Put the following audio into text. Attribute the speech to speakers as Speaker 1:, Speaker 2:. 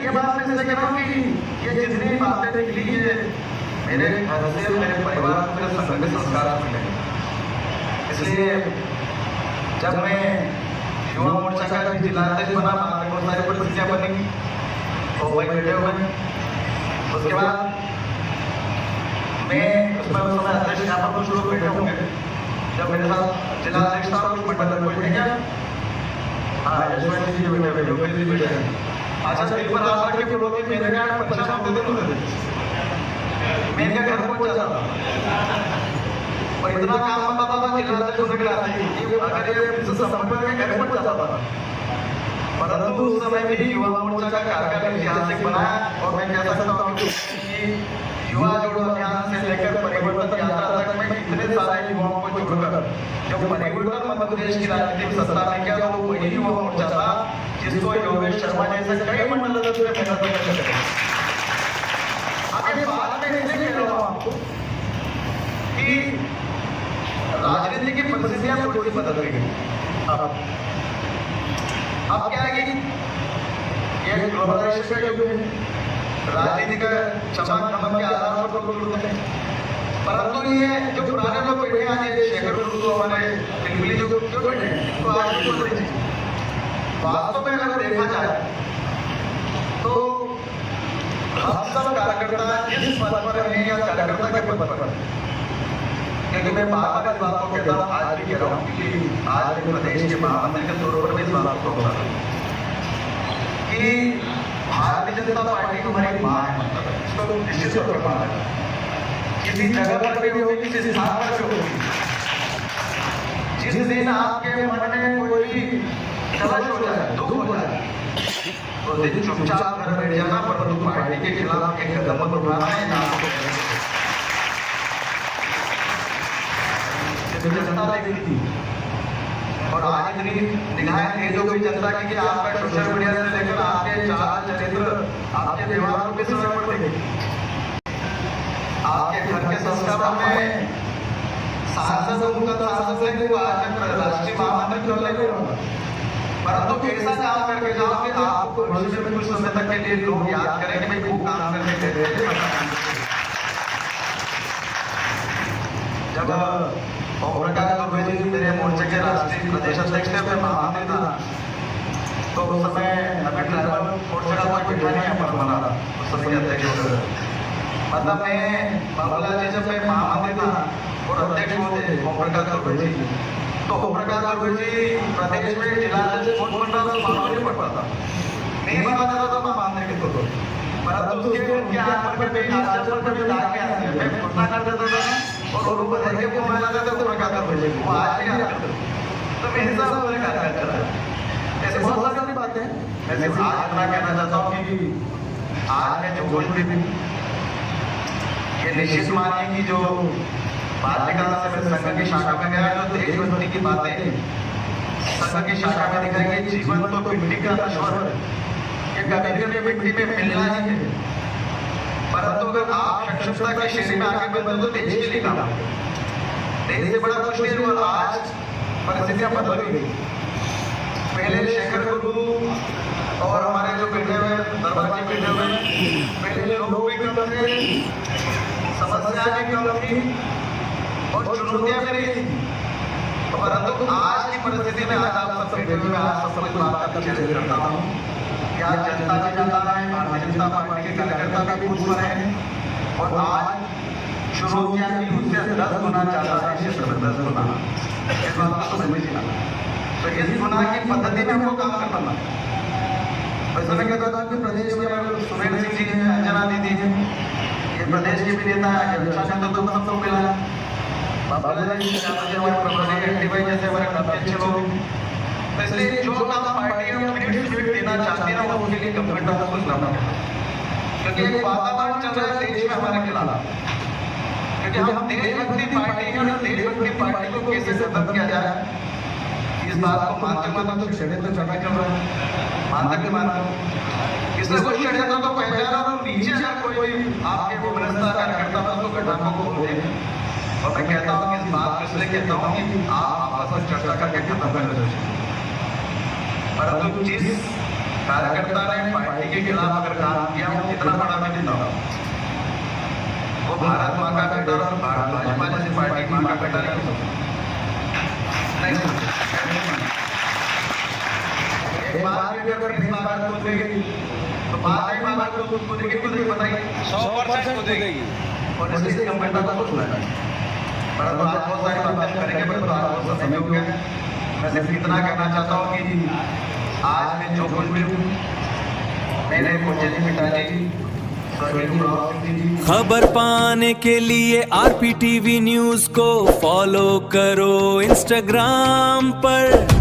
Speaker 1: ये बात मैं इसलिए कह रहा हूँ कि ये जितनी बातें निकली है मेरे घर से, मेरे परिवार को, मेरे संघ के संस्कार मिले। इसलिए जब मैं युवा मोर्चा का जिलाध्यक्ष बना, बहुत सारी परिस्थितियाँ बनी, तो वही बैठे हुए। उसके बाद मैं उसमें उस समय अध्यक्ष यहाँ पर कुछ लोग बैठे होंगे, जब मेरे साथ जिलाध्यक्ष था कुछ मंडल कोई नहीं क्या, हाँ यशवंत जी बैठे हुए, योगेश जी बैठे हैं। अच्छा दिल पर आकर के बोलो कि मेरे यहाँ परेशान होते थे, मैं क्या घर पहुँच जाता और इतना काम पता था जिलाध्यक्ष होने के नाते अगर ये संपर्क में घर पहुँच जाता था। परंतु उस समय भी युवा मोर्चा का कार्यक्रम ऐतिहासिक बनाया और मैं कह सकता हूँ कि युवा जोड़ो अभियान से लेकर परिवर्तन यात्रा तक में इतने सारे युवाओं को जोड़कर जो परिवर्तन मध्य प्रदेश की राजनीतिक सत्ता में किया, वो वही युवा मोर्चा था जिसको योगेश शर्मा जैसे कई मंडल में मेहनत करते हैं। आगे बाद में इसलिए कह रहा हूँ आपको कि राजनीति की परिस्थितियां थोड़ी सी बदल गई। अब क्या है कि ये ग्लोबलाइजेशन का युग है, राजनीति का चमक धमक के आधार पर लोग जुड़ते हैं। परंतु ये जो पुराने लोग बैठे हैं, शेखर गुरु हमारे बिल्कुल जो क्यों बैठे हैं, इनको आज भी बोल रही थी। वास्तव में अगर देखा जाए तो हम सब कार्यकर्ता इस पद पर हैं या कार्यकर्ता के पद पर, क्योंकि मैं बार बार इस बात को कहता हूँ, आज भी कह रहा हूँ कि आज के प्रदेश के महामंत्री के तौर पर भी इस बात को कहता हूँ कि भारतीय जनता पार्टी हमारी माँ है, मतलब इसको निश्चित तौर पर माना है। किसी जगह पर भी होगी, किसी स्थान पर भी होगी, जिस दिन आपके मन में कोई कलश हो जाए, दुख हो जाए, तो दिन चुपचाप घर बैठ जाना, परंतु पार्टी के खिलाफ एक कदम मत उठाना है ना। जनता देखती थी और आज इतनी निगाहें तेज हो गई जनता की कि आपका सोशल मीडिया से लेकर आपके चाल चरित्र, आपके व्यवहार को समझ पड़ेगी। आपके घर के संस्कार में सांसद उनका सांसद से को आज तक राष्ट्रीय महामंत्री क्यों लगे होगा, परंतु कैसा काम करके जाओ कि आपको भविष्य में कुछ समय तक के लिए लोग याद करें कि भाई वो काम करके देते थे। जब ओम प्रकाश दुबे जी मेरे मोर्चे के राष्ट्रीय प्रदेश अध्यक्ष थे, मैं महामंत्री था, तो उस समय अभी ट्राइबल मोर्चे का कोई बैठा नहीं पर बना रहा उस समय अध्यक्ष, मतलब मैं बाबूलाल जी जब मैं महामंत्री था और अध्यक्ष होते ओम प्रकाश दुबे जी, तो ओम प्रकाश दुबे जी प्रदेश में जिला वोट बन रहा था, मालूम नहीं पड़ता था, नहीं बना था महामंत्री के तौर पर, परंतु उसके उनके हाथ पर कभी आंचल पर कभी दाग के आते हैं, मैं घोषणा कर देता था और उनको बधाई को माना जाता था, प्रकाश दुबे जी वो आज नहीं आते, तो मेरे हिसाब से मेरे कार्य चल रहा है। ऐसे बहुत सारी बातें हैं। मैं सिर्फ आज इतना कहना चाहता हूँ कि आज मैं जो कुछ भी ये निश्चित मानिए कि जो बाल्यकाल से मैं संघ की शाखा में गया, जो देशभक्ति की बातें संघ की शाखा में दिखाएंगे, जीवन तो मिट्टी का नश्वर है, ये कभी मिट्टी में मिलना ही है, परंतु अगर आप सक्षमता की श्रेणी में आगे बढ़ते तो देश के लिए काम, देश से बड़ा कुछ नहीं हुआ। आज परिस्थितियां बदल गई। पहले शेखर गुरु और हमारे जो बैठे हुए दरबाजी बैठे हुए, पहले लोग भी कम थे, समस्या भी कम थी और चुनौतियां भी नहीं थी, परंतु आज की परिस्थिति में आज आप सब बैठे हुए, आज सब कुछ बात का चर्चा करता हूँ कि आज जनता भी जानता है, भारतीय जनता पार्टी के कार्यकर्ता भी खुश बने हैं और आज चुनौतियां भी उससे 10 गुना ज्यादा है, क्षेत्र में 10 गुना, इस बात को समझिए। तो इस गुना की पद्धति में हमको काम करना है। वैसे मैं कहता था कि प्रदेश में सुरेंद्र सिंह जी हैं, अंजना दीदी हैं, ये प्रदेश के भी नेता है, अच्छा नेतृत्व तो सबको मिला है, बाबूलाल जी हमारे प्रभारी एक्टिव जैसे हमारे काफी अच्छे लोग हैं। तो इसलिए जो काम पार्टी मिनट देना चाहती है ना, उसके लिए गवर्नमेंट को सोचना पड़ेगा, क्योंकि एक वातावरण चल रहा है देश में हमारे खिलाफ, क्योंकि हम देशभक्ति पार्टी हैं, देशभक्ति पार्टी को कैसे खत्म किया जाए इस बात को मानते मानते तो षड्यंत्र चल रहा है, मानते के मानते इसलिए कोई षड्यंत्र तो पहचाना और नीचे अगर कोई आपके विमनस्ता कार्यकर्ता था तो घटनाओं को बोलते हैं, और मैं कहता हूँ कि इस बात को इसलिए कहता हूँ कि आप आपस में चर्चा करके खत्म कर दो, परंतु जिस कार्यकर्ता ने पार्टी के खिलाफ अगर काम किया वो कितना बड़ा मैं देता हूँ। वो भारत माँ का बेटा और भाजपा जैसी पार्टी माँ का बेटा नहीं हो सकता। एक बात भी अगर इस बात को देगी तो बात ही बात को उसको देगी खुद ही बताइए
Speaker 2: 100% देगी।
Speaker 1: और इसलिए हम बेटा को सुना है। बड़ा तो आज बहुत सारी बातें करेंगे पर तो आज बहुत समय हो गया। मैं सिर्फ इतना कहना चाहता हूँ कि आज मैं जो कुछ भी मेरे पूज्य पिताजी
Speaker 3: खबर पाने के लिए RPTV न्यूज़ को फॉलो करो Instagram पर।